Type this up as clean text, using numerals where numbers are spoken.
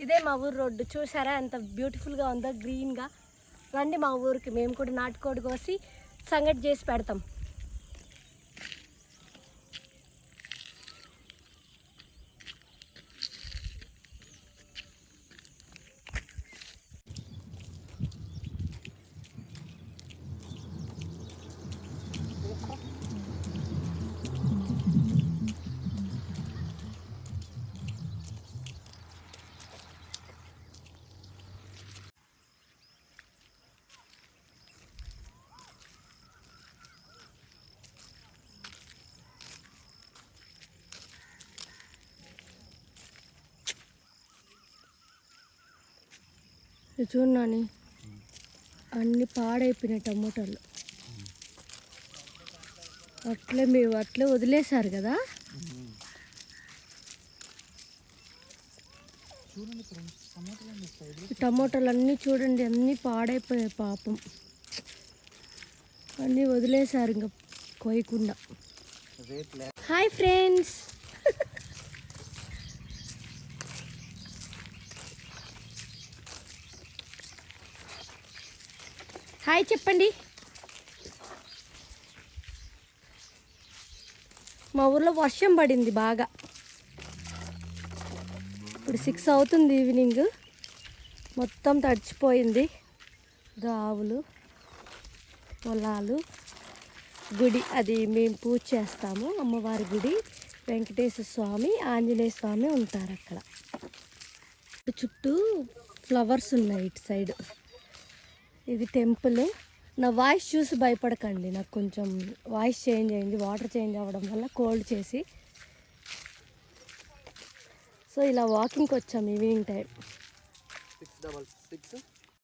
ఇదే మా ఊరు రోడ్డు. చూసారా ఎంత బ్యూటిఫుల్గా ఉందో, గ్రీన్గా. రండి మా ఊరికి, మేము కూడా నాటుకోడి కోసి సంగటి చేసి పెడతాం. చూడండి, అన్ని పాడైపోయినాయి టమోటాలు. అట్లే వదిలేశారు కదా. టమోటాలు అన్నీ చూడండి, అన్నీ పాడైపోయాయి పాపం. అన్నీ వదిలేశారు ఇంకా కోయకుండా. హాయ్ ఫ్రెండ్స్, హాయ్ చెప్పండి. మా ఊర్లో వర్షం పడింది బాగా. ఇప్పుడు 6 అవుతుంది ఈవినింగ్. మొత్తం తడిచిపోయింది. ఆవులు, పొలాలు, గుడి, అది మేము పూజ చేస్తాము. అమ్మవారి గుడి, వెంకటేశ్వర స్వామి, ఆంజనేయ స్వామి ఉంటారు అక్కడ. చుట్టూ ఫ్లవర్స్ ఉన్నాయి ఇటు సైడ్. ఇది టెంపుల్. నా వాయిస్ చూసి భయపడకండి, నాకు కొంచెం వాయిస్ చేంజ్ అయింది వాటర్ చేంజ్ అవ్వడం వల్ల, కోల్డ్ చేసి. సో ఇలా వాకింగ్కి వచ్చాము ఈవినింగ్ టైం. 666